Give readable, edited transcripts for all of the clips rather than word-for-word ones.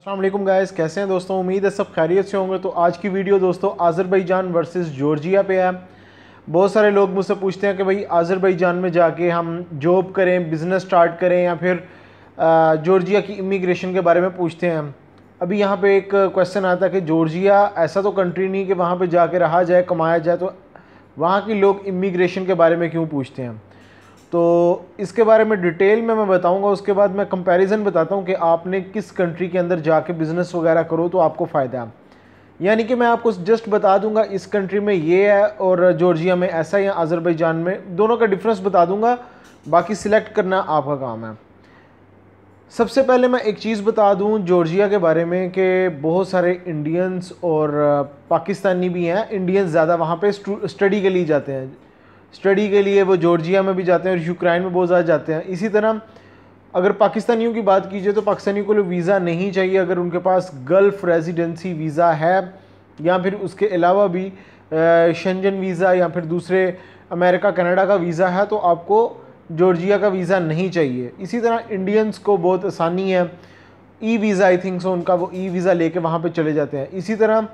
अस्सलाम वालेकुम गाइस, कैसे हैं दोस्तों। उम्मीद है सब खैरियत से होंगे। तो आज की वीडियो दोस्तों आज़रबाईजान वर्सेस जॉर्जिया पे है। बहुत सारे लोग मुझसे पूछते हैं कि भाई आज़रबाईजान में जाके हम जॉब करें, बिज़नेस स्टार्ट करें या फिर जॉर्जिया की इमिग्रेशन के बारे में पूछते हैं। अभी यहाँ पे एक क्वेश्चन आता है कि जॉर्जिया ऐसा तो कंट्री नहीं कि वहाँ पे जाके रहा जाए, कमाया जाए, तो वहाँ के लोग इमिग्रेशन के बारे में क्यों पूछते हैं। तो इसके बारे में डिटेल में मैं बताऊंगा। उसके बाद मैं कंपैरिजन बताता हूं कि आपने किस कंट्री के अंदर जाके बिज़नेस वगैरह करो तो आपको फ़ायदा है। यानी कि मैं आपको जस्ट बता दूंगा इस कंट्री में ये है और जॉर्जिया में ऐसा है या आज़रबाईजान में, दोनों का डिफरेंस बता दूंगा। बाकी सिलेक्ट करना आपका काम है। सबसे पहले मैं एक चीज़ बता दूं जॉर्जिया के बारे में कि बहुत सारे इंडियंस और पाकिस्तानी भी हैं। इंडियंस ज़्यादा वहाँ पे स्टडी के लिए जाते हैं। स्टडी के लिए वो जॉर्जिया में भी जाते हैं और यूक्रेन में बहुत ज़्यादा जाते हैं। इसी तरह अगर पाकिस्तानियों की बात कीजिए तो पाकिस्तानियों को वीज़ा नहीं चाहिए अगर उनके पास गल्फ़ रेजिडेंसी वीज़ा है या फिर उसके अलावा भी शेंजन वीज़ा या फिर दूसरे अमेरिका कनाडा का वीज़ा है तो आपको जॉर्जिया का वीज़ा नहीं चाहिए। इसी तरह इंडियंस को बहुत आसानी है, e visa I think so उनका, वो ई वीज़ा लेके वहाँ पे चले जाते हैं। इसी तरह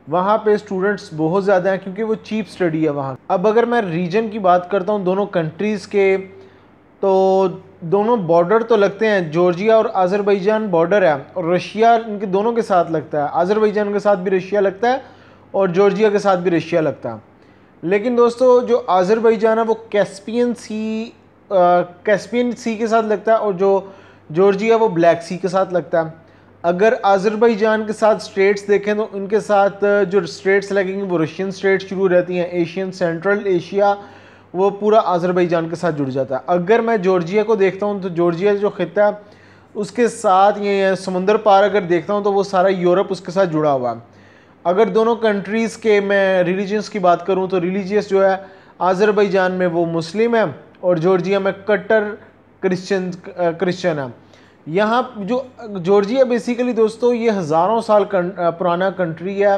वहाँ पे स्टूडेंट्स बहुत ज़्यादा हैं क्योंकि वो चीप स्टडी है वहाँ। अब अगर मैं रीजन की बात करता हूँ दोनों कंट्रीज़ के, तो दोनों बॉर्डर तो लगते हैं। जॉर्जिया और आज़रबाईजान बॉर्डर है और रशिया इनके दोनों के साथ लगता है। आज़रबाईजान के साथ भी रशिया लगता है और जॉर्जिया के साथ भी रशिया लगता है। लेकिन दोस्तों जो आज़रबाईजान है वो कैस्पियन सी के साथ लगता है और जो जॉर्जिया वो ब्लैक सी के साथ लगता है। अगर आज़रबाईजान के साथ स्टेट्स देखें तो इनके साथ जो स्टेट्स लगेंगी वो रशियन स्टेट्स शुरू रहती हैं। एशियन, सेंट्रल एशिया वो पूरा आज़रबाईजान के साथ जुड़ जाता है। अगर मैं जॉर्जिया को देखता हूँ तो जॉर्जिया जो खिता है उसके साथ ये समुंदर पार अगर देखता हूँ तो वो सारा यूरोप उसके साथ जुड़ा हुआ है। अगर दोनों कंट्रीज़ के मैं रिलीजियंस की बात करूँ तो रिलीजियस जो है आज़रबाईजान में वो मुस्लिम है और जॉर्जिया में कट्टर क्रिश्चियन है। यहाँ जो जॉर्जिया बेसिकली दोस्तों ये हज़ारों साल पुराना कंट्री है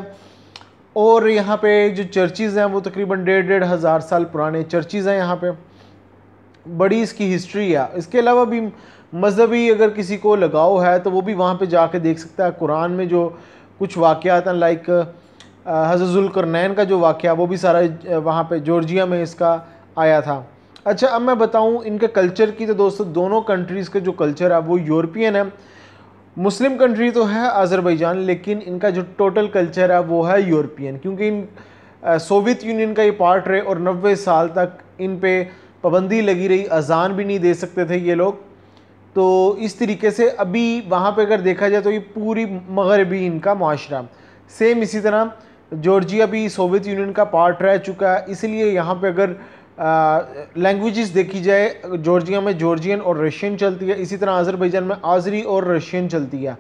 और यहाँ पे जो चर्चेज़ हैं वो तकरीबन 1,500 साल पुराने चर्चेज़ हैं। यहाँ पे बड़ी इसकी हिस्ट्री है। इसके अलावा भी मजहबी अगर किसी को लगाव है तो वो भी वहाँ पे जाके देख सकता है। कुरान में जो कुछ वाक़यात हैं लाइक हज़रत ज़ुल्करनैन का जो वाक़या वो भी सारा वहाँ पे जॉर्जिया में इसका आया था। अच्छा, अब मैं बताऊँ इनके कल्चर की, तो दोस्तों दोनों कंट्रीज़ के जो कल्चर है वो यूरोपियन है। मुस्लिम कंट्री तो है आज़रबाईजान लेकिन इनका जो टोटल कल्चर है वो है यूरोपियन, क्योंकि इन सोवियत यूनियन का ये पार्ट रहे और 90 साल तक इन पे पाबंदी लगी रही, अजान भी नहीं दे सकते थे ये लोग। तो इस तरीके से अभी वहाँ पे अगर देखा जाए तो ये पूरी मगरबी इनका माशरा। सेम इसी तरह जॉर्जिया भी सोवियत यूनियन का पार्ट रह चुका है, इसलिए यहाँ पे अगर लैंग्वेजेस देखी जाए जॉर्जिया में जॉर्जियन और रशियन चलती है। इसी तरह आज़रबाईजान में आज़री और रशियन चलती है।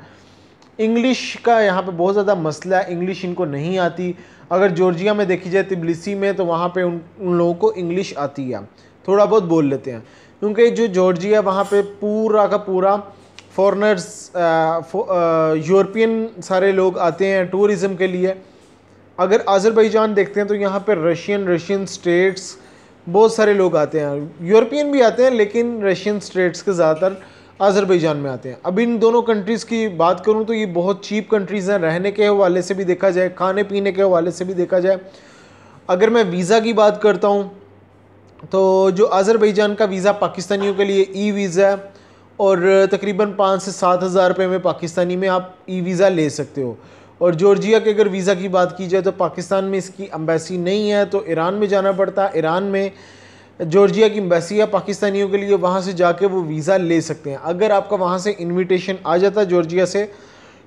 इंग्लिश का यहाँ पे बहुत ज़्यादा मसला है, इंग्लिश इनको नहीं आती। अगर जॉर्जिया में देखी जाए तिब्लिसी में तो वहाँ पे उन लोगों को इंग्लिश आती है, थोड़ा बहुत बोल लेते हैं, क्योंकि जो जॉर्जिया वहाँ पे पूरा का पूरा फॉरेनर्स यूरोपियन सारे लोग आते हैं टूरिज़म के लिए। अगर आज़रबाईजान देखते हैं तो यहाँ पे रशियन स्टेट्स बहुत सारे लोग आते हैं, यूरोपियन भी आते हैं लेकिन रशियन स्टेट्स के ज़्यादातर आज़रबाईजान में आते हैं। अब इन दोनों कंट्रीज़ की बात करूँ तो ये बहुत चीप कंट्रीज़ हैं, रहने के हवाले से भी देखा जाए, खाने पीने के हवाले से भी देखा जाए। अगर मैं वीज़ा की बात करता हूँ तो जो आज़रबाईजान का वीज़ा पाकिस्तानियों के लिए ई वीज़ा है और तकरीबन 5 से 7 हज़ार रुपये में पाकिस्तानी में आप ई वीज़ा ले सकते हो। और जॉर्जिया के अगर वीज़ा की बात की जाए तो पाकिस्तान में इसकी एम्बेसी नहीं है तो ईरान में जाना पड़ता है। ईरान में जॉर्जिया की एम्बेसी है पाकिस्तानियों के लिए, वहाँ से जाके वो वीज़ा ले सकते हैं। अगर आपका वहाँ से इन्विटेशन आ जाता है जॉर्जिया से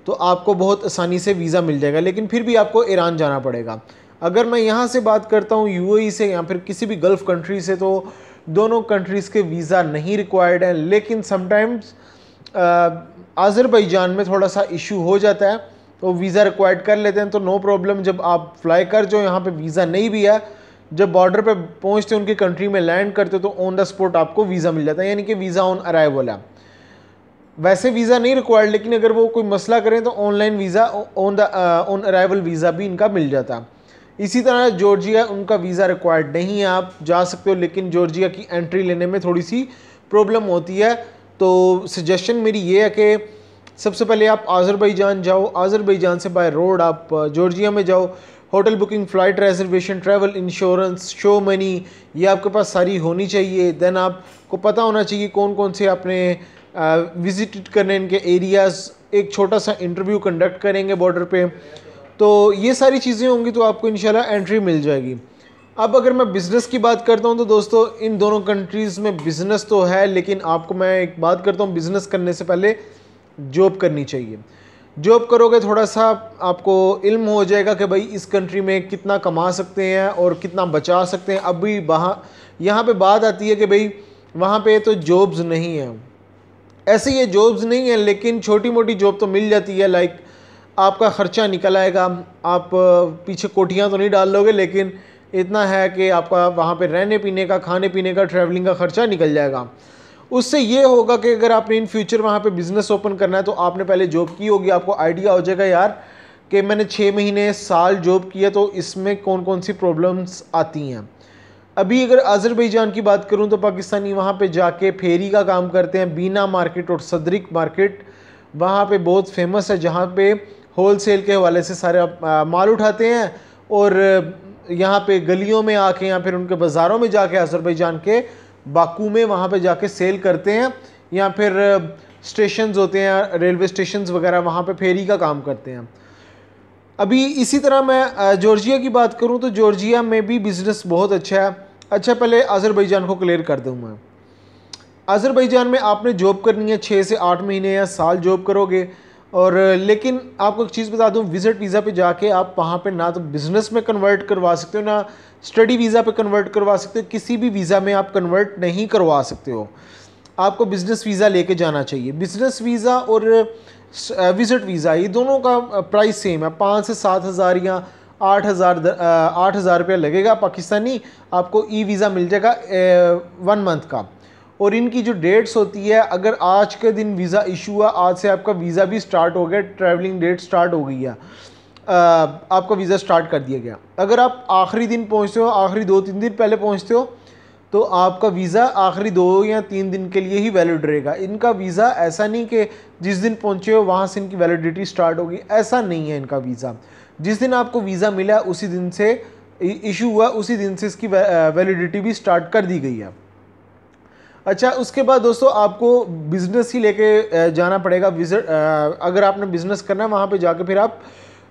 तो आपको बहुत आसानी से वीज़ा मिल जाएगा, लेकिन फिर भी आपको ईरान जाना पड़ेगा। अगर मैं यहाँ से बात करता हूँ यूएई से या फिर किसी भी गल्फ़ कंट्री से तो दोनों कंट्रीज़ के वीज़ा नहीं रिक्वायर्ड है, लेकिन समटाइम्स आज़रबाईजान में थोड़ा सा इशू हो जाता है तो वीज़ा रिक्वायर्ड कर लेते हैं। तो नो प्रॉब्लम, जब आप फ्लाई कर जो यहाँ पे वीज़ा नहीं भी है, जब बॉर्डर पे पहुँचते उनकी कंट्री में लैंड करते तो ऑन द स्पॉट आपको वीज़ा मिल जाता है, यानी कि वीज़ा ऑन अराइवल है। वैसे वीज़ा नहीं रिक्वायर्ड, लेकिन अगर वो कोई मसला करें तो online visa on arrival visa भी इनका मिल जाता है। इसी तरह जॉर्जिया, उनका वीज़ा रिक्वायर्ड नहीं है, आप जा सकते हो, लेकिन जॉर्जिया की एंट्री लेने में थोड़ी सी प्रॉब्लम होती है। तो सजेशन मेरी ये है कि सबसे पहले आप आज़रबाईजान जाओ, आज़रबाईजान से बाय रोड आप जॉर्जिया में जाओ। Hotel booking, flight reservation, travel insurance, show money, ये आपके पास सारी होनी चाहिए। देन आपको पता होना चाहिए कौन कौन से आपने विजिट करने इनके एरियाज़। एक छोटा सा इंटरव्यू कंडक्ट करेंगे बॉर्डर पे, तो ये सारी चीज़ें होंगी तो आपको इंशाल्लाह एंट्री मिल जाएगी। अब अगर मैं बिज़नेस की बात करता हूँ तो दोस्तों इन दोनों कंट्रीज़ में बिज़नेस तो है, लेकिन आपको मैं एक बात करता हूँ, बिज़नेस करने से पहले जॉब करनी चाहिए। जॉब करोगे थोड़ा सा आपको इल्म हो जाएगा कि भाई इस कंट्री में कितना कमा सकते हैं और कितना बचा सकते हैं। अभी वहाँ यहाँ पे बात आती है कि भाई वहाँ पे तो जॉब्स नहीं है, ऐसे ये जॉब्स नहीं है, लेकिन छोटी मोटी जॉब तो मिल जाती है। लाइक आपका ख़र्चा निकल आएगा, आप पीछे कोठियाँ तो नहीं डाल लोगे, लेकिन इतना है कि आपका वहाँ पे रहने पीने का, खाने पीने का, ट्रैवलिंग का ख़र्चा निकल जाएगा। उससे ये होगा कि अगर आपने इन फ्यूचर वहाँ पे बिज़नेस ओपन करना है तो आपने पहले जॉब की होगी, आपको आइडिया हो जाएगा यार कि मैंने 6 महीने साल जॉब किया तो इसमें कौन कौन सी प्रॉब्लम्स आती हैं। अभी अगर आज़रबाईजान की बात करूं तो पाकिस्तानी वहाँ पे जाके फेरी का काम करते हैं। बीना मार्केट और सदरिक मार्केट वहाँ पे बहुत फेमस है, जहाँ पे होल सेल के हवाले से सारे माल उठाते हैं और यहाँ पे गलियों में आके या फिर उनके बाज़ारों में जाके आज़रबाईजान के बाकू में वहाँ पे जाके सेल करते हैं, या फिर स्टेशंस होते हैं, रेलवे स्टेशंस वगैरह, वहाँ पे फेरी का काम करते हैं। अभी इसी तरह मैं जॉर्जिया की बात करूं तो जॉर्जिया में भी बिज़नेस बहुत अच्छा है। अच्छा, पहले आज़रबाईजान को क्लियर कर दूं मैं। आज़रबाईजान में आपने जॉब करनी है, 6 से 8 महीने या साल जॉब करोगे। और लेकिन आपको एक चीज़ बता दूं, विज़िट वीज़ा पे जाके आप वहाँ पे ना तो बिज़नेस में कन्वर्ट करवा सकते हो, ना स्टडी वीज़ा पे कन्वर्ट करवा सकते हो। किसी भी वीज़ा में आप कन्वर्ट नहीं करवा सकते हो, आपको बिज़नेस वीज़ा लेके जाना चाहिए। बिज़नेस वीज़ा और विज़िट वीज़ा ये दोनों का प्राइस सेम है, 5 से 7 हज़ार या 8 हज़ार रुपया लगेगा पाकिस्तानी। आपको ई वीज़ा मिल जाएगा 1 मंथ का। और इनकी जो डेट्स होती है, अगर आज के दिन वीज़ा इशू हुआ, आज से आपका वीज़ा भी स्टार्ट हो गया, ट्रैवलिंग डेट स्टार्ट हो गई है, आपका वीज़ा स्टार्ट कर दिया गया। अगर आप आखिरी दिन पहुँचते हो, आखिरी 2-3 दिन पहले पहुँचते हो, तो आपका वीज़ा आखिरी 2 या 3 दिन के लिए ही वैलिड रहेगा। इनका वीज़ा ऐसा नहीं कि जिस दिन पहुँचे हो वहाँ से इनकी वैलिडिटी स्टार्ट होगी, ऐसा नहीं है इनका वीज़ा। जिस दिन आपको वीज़ा मिला उसी दिन से इशू हुआ, उसी दिन से इसकी वैलिडिटी भी स्टार्ट कर दी गई है। अच्छा, उसके बाद दोस्तों आपको बिज़नेस ही लेके जाना पड़ेगा। विजिट अगर आपने बिज़नेस करना है वहाँ पे जाके फिर आप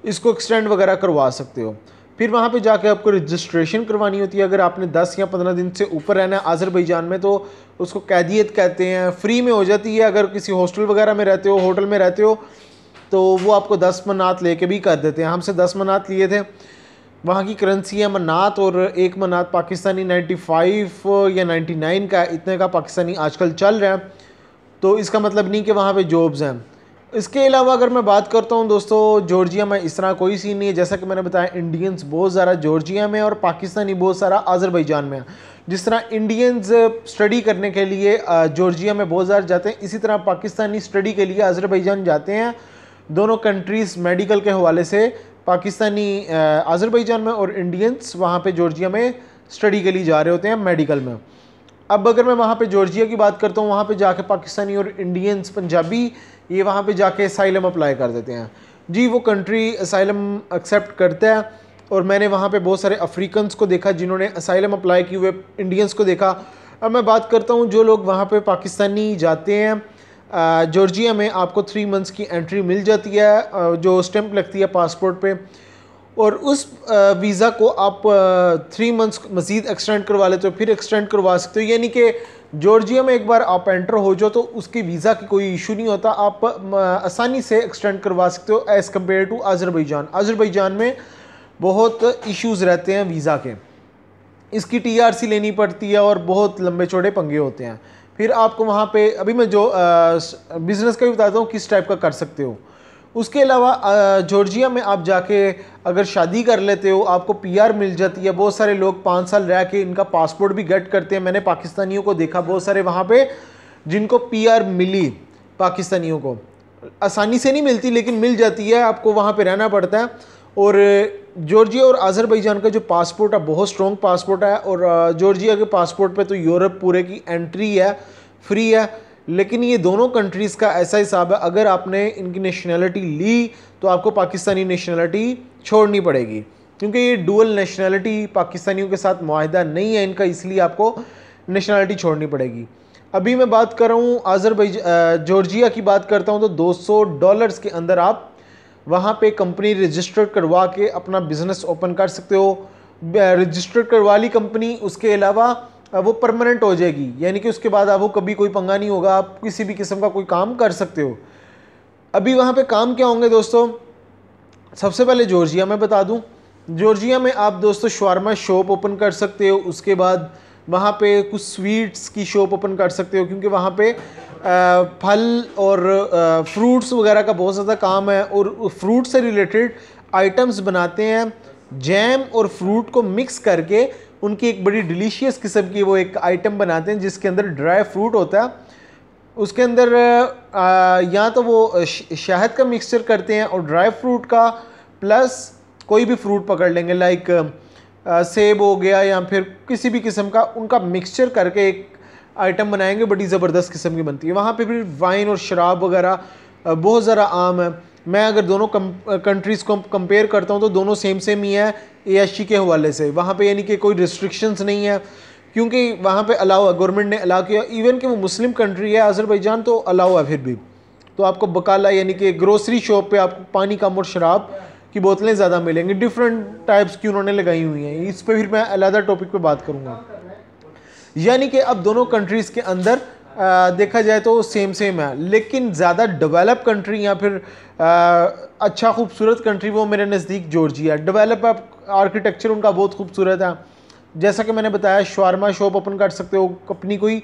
इसको एक्सटेंड वगैरह करवा सकते हो। फिर वहाँ पे जाके आपको रजिस्ट्रेशन करवानी होती है। अगर आपने 10 या 15 दिन से ऊपर रहना है आज़रबाईजान में तो उसको कैदियत कहते हैं, फ्री में हो जाती है। अगर किसी हॉस्टल वगैरह में रहते हो, होटल में रहते हो, तो वो आपको 10 मनात लेके भी कर देते हैं। हमसे 10 मनात लिए थे। वहाँ की करेंसी है मनात, और एक मनात पाकिस्तानी 95 या 99 का, इतने का पाकिस्तानी आजकल चल रहा है। तो इसका मतलब नहीं कि वहाँ पे जॉब्स हैं। इसके अलावा अगर मैं बात करता हूँ दोस्तों, जॉर्जिया में इस तरह कोई सीन नहीं है। जैसा कि मैंने बताया, इंडियंस बहुत ज़्यादा जॉर्जिया में और पाकिस्तानी बहुत सारा आज़रबाईजान में है। जिस तरह इंडियंस स्टडी करने के लिए जॉर्जिया में बहुत ज़्यादा जाते हैं, इसी तरह पाकिस्तानी स्टडी के लिए आज़रबाईजान जाते हैं। दोनों कंट्रीज़ मेडिकल के हवाले से, पाकिस्तानी आज़रबाईजान में और इंडियंस वहाँ पे जॉर्जिया में स्टडी के लिए जा रहे होते हैं मेडिकल में। अब अगर मैं वहाँ पे जॉर्जिया की बात करता हूँ, वहाँ पे जाके पाकिस्तानी और इंडियंस पंजाबी ये वहाँ पे जाके असाइलम अप्लाई कर देते हैं। जी, वो कंट्री असाइलम एक्सेप्ट करता है। और मैंने वहाँ पे बहुत सारे अफ्रीकन्स को देखा जिन्होंने असाइलम अप्लाई किए हुए, इंडियंस को देखा। अब मैं बात करता हूँ जो लोग वहाँ पे पाकिस्तानी जाते हैं जॉर्जिया में, आपको 3 मंथ्स की एंट्री मिल जाती है जो स्टैंप लगती है पासपोर्ट पे। और उस वीज़ा को आप 3 मंथ्स मज़ीद एक्सटेंड करवा लेते हो, फिर एक्सटेंड करवा सकते हो। यानी कि जॉर्जिया में एक बार आप एंटर हो जाओ तो उसकी वीज़ा की कोई इशू नहीं होता, आप आसानी से एक्सटेंड करवा सकते हो as compare to Azerbaijan. Azerbaijan में बहुत इश्यूज़ रहते हैं वीज़ा के, इसकी TRC लेनी पड़ती है और बहुत लंबे चौड़े पंगे होते हैं। फिर आपको वहाँ पे, अभी मैं जो बिज़नेस का भी बताता हूँ किस टाइप का कर सकते हो। उसके अलावा जॉर्जिया में आप जाके अगर शादी कर लेते हो, आपको PR मिल जाती है। बहुत सारे लोग 5 साल रह के इनका पासपोर्ट भी गेट करते हैं। मैंने पाकिस्तानियों को देखा बहुत सारे वहाँ पे जिनको PR मिली, पाकिस्तानियों को आसानी से नहीं मिलती लेकिन मिल जाती है, आपको वहाँ पे रहना पड़ता है। और जॉर्जिया और आज़रबाईजान का जो पासपोर्ट है बहुत स्ट्रॉन्ग पासपोर्ट है। और जॉर्जिया के पासपोर्ट पे तो यूरोप पूरे की एंट्री है, फ्री है। लेकिन ये दोनों कंट्रीज़ का ऐसा हिसाब है, अगर आपने इनकी नेशनलिटी ली तो आपको पाकिस्तानी नेशनलिटी छोड़नी पड़ेगी, क्योंकि ये डुअल नेशनलिटी पाकिस्तानियों के साथ मुआहिदा नहीं है इनका, इसलिए आपको नेशनलिटी छोड़नी पड़ेगी। अभी मैं बात कर रहा हूँ जॉर्जिया की बात करता हूँ, तो $200 के अंदर आप वहाँ पे कंपनी रजिस्टर्ड करवा के अपना बिज़नेस ओपन कर सकते हो। रजिस्टर्ड करवा ली कंपनी, उसके अलावा वो परमानेंट हो जाएगी, यानी कि उसके बाद आपको कभी कोई पंगा नहीं होगा, आप किसी भी किस्म का कोई काम कर सकते हो। अभी वहाँ पे काम क्या होंगे दोस्तों, सबसे पहले जॉर्जिया में बता दूँ, जॉर्जिया में आप दोस्तों शवारमा शॉप ओपन कर सकते हो। उसके बाद वहाँ पे कुछ स्वीट्स की शॉप ओपन कर सकते हो, क्योंकि वहाँ पे फल और फ्रूट्स वगैरह का बहुत ज़्यादा काम है, और फ्रूट से रिलेटेड आइटम्स बनाते हैं। जैम और फ्रूट को मिक्स करके उनकी एक बड़ी डिलीशियस किस्म की वो एक आइटम बनाते हैं, जिसके अंदर ड्राई फ्रूट होता है, उसके अंदर या तो वो शहद का मिक्सचर करते हैं और ड्राई फ्रूट का, प्लस कोई भी फ्रूट पकड़ लेंगे, लाइक सेब हो गया या फिर किसी भी किस्म का, उनका मिक्सचर करके एक आइटम बनाएंगे, बड़ी ज़बरदस्त किस्म की बनती है। वहाँ पे फिर वाइन और शराब वगैरह बहुत ज़्यादा आम है। मैं अगर दोनों कंट्रीज़ को कंपेयर करता हूँ तो दोनों सेम ही है ASC के हवाले से। वहाँ पे यानी कि कोई रिस्ट्रिक्शंस नहीं है, क्योंकि वहाँ पे अलाउ है, गवर्नमेंट ने अलाउ किया। इवन कि वो मुस्लिम कंट्री है अज़रबैजान, तो अलाउ है फिर भी। तो आपको बकाला यानी कि ग्रोसरी शॉप पे आपको पानी कम और शराब की बोतलें ज़्यादा मिलेंगी, डिफरेंट टाइप्स की उन्होंने लगाई हुई हैं। इस पर फिर मैं अलग टॉपिक पे बात करूँगा। यानी कि अब दोनों कंट्रीज़ के अंदर देखा जाए तो सेम है, लेकिन ज़्यादा डेवलप कंट्री या फिर अच्छा खूबसूरत कंट्री वो मेरे नज़दीक जॉर्जिया। डेवलप आर्किटेक्चर उनका बहुत खूबसूरत है। जैसा कि मैंने बताया, शवारमा शॉप ओपन कर सकते हो, अपनी कोई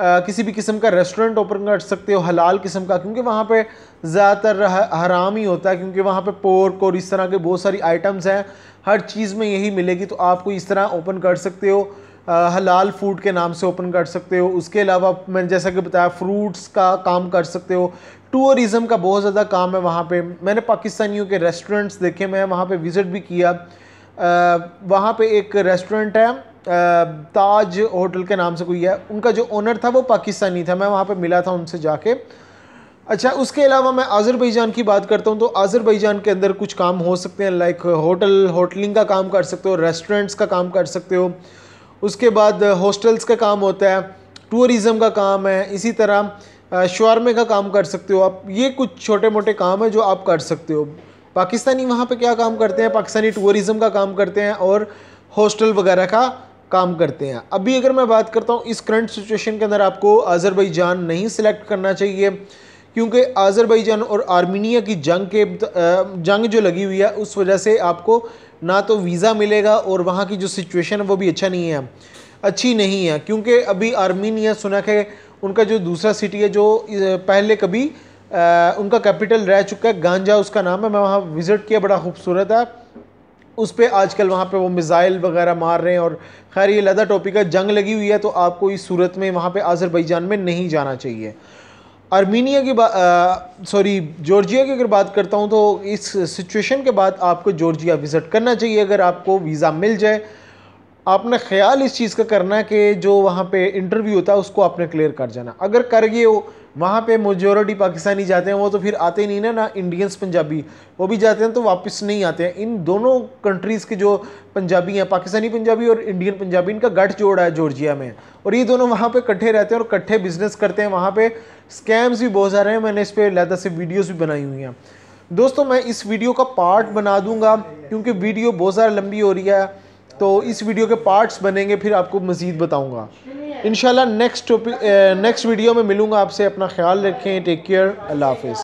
किसी भी किस्म का रेस्टोरेंट ओपन कर सकते हो हलाल किस्म का, क्योंकि वहाँ पे ज़्यादातर हराम ही होता है, क्योंकि वहाँ पे पोर्क और इस तरह के बहुत सारी आइटम्स हैं, हर चीज़ में यही मिलेगी। तो आपको इस तरह ओपन कर सकते हो, हलाल फूड के नाम से ओपन कर सकते हो। उसके अलावा मैंने जैसा कि बताया, फ्रूट्स का काम कर सकते हो। टूरिज़म का बहुत ज़्यादा काम है वहाँ पे। मैंने पाकिस्तानियों के रेस्टोरेंट्स देखे, मैं वहाँ पे विज़िट भी किया। वहाँ पे एक रेस्टोरेंट है ताज होटल के नाम से कोई है, उनका जो ओनर था वो पाकिस्तानी था, मैं वहाँ पे मिला था उनसे जाके। अच्छा, उसके अलावा मैं अज़रबैजान की बात करता हूँ, तो अज़रबैजान के अंदर कुछ काम हो सकते हैं, लाइक होटलिंग का काम कर सकते हो, रेस्टोरेंट्स का काम कर सकते हो। उसके बाद हॉस्टल्स का काम होता है, टूरिज़म का काम है, इसी तरह शवारमे का काम कर सकते हो आप। ये कुछ छोटे मोटे काम है जो आप कर सकते हो। पाकिस्तानी वहाँ पे क्या काम करते हैं, पाकिस्तानी टूरिज़म का काम करते हैं और हॉस्टल वगैरह का काम करते हैं। अभी अगर मैं बात करता हूँ इस करंट सिचुएशन के अंदर, आपको अज़रबैजान नहीं सिलेक्ट करना चाहिए, क्योंकि अज़रबैजान और आर्मीनिया की जंग जो लगी हुई है, उस वजह से आपको ना तो वीज़ा मिलेगा और वहाँ की जो सिचुएशन है वो भी अच्छी नहीं है। क्योंकि अभी आर्मीनिया, सुना कि उनका जो दूसरा सिटी है जो पहले कभी उनका कैपिटल रह चुका है, गांजा उसका नाम है, मैं वहाँ विज़िट किया, बड़ा खूबसूरत है। उस पर आजकल वहाँ पे वो मिज़ाइल वगैरह मार रहे हैं, और खैर ये अलग टॉपिक है। जंग लगी हुई है, तो आपको इस सूरत में वहाँ पे अज़रबैजान में नहीं जाना चाहिए। आर्मीनिया की जॉर्जिया की अगर बात करता हूँ, तो इस सिचुएशन के बाद आपको जॉर्जिया विज़िट करना चाहिए अगर आपको वीज़ा मिल जाए। आपने ख्याल इस चीज़ का करना है कि जो वहाँ पे इंटरव्यू होता है उसको आपने क्लियर कर जाना। अगर कर गए हो, वहाँ पे मेजॉरिटी पाकिस्तानी जाते हैं, वो तो फिर आते नहीं ना इंडियंस पंजाबी, वो भी जाते हैं तो वापस नहीं आते हैं। इन दोनों कंट्रीज़ के जो पंजाबी हैं, पाकिस्तानी पंजाबी और इंडियन पंजाबी, इनका गठजोड़ है जॉर्जिया में, और ये दोनों वहाँ पे इकट्ठे रहते हैं और इकट्ठे बिजनेस करते हैं। वहाँ पे स्कैम्स भी बहुत सारे हैं, मैंने इस पर अलग से वीडियोज़ भी बनाई हुई हैं। दोस्तों, मैं इस वीडियो का पार्ट बना दूँगा, क्योंकि वीडियो बहुत ज़्यादा लंबी हो रही है, तो इस वीडियो के पार्ट्स बनेंगे, फिर आपको मज़ीद बताऊँगा इंशाल्लाह। नेक्स्ट वीडियो में मिलूँगा आपसे। अपना ख्याल रखें, टेक केयर, अल्लाह हाफ़िज़।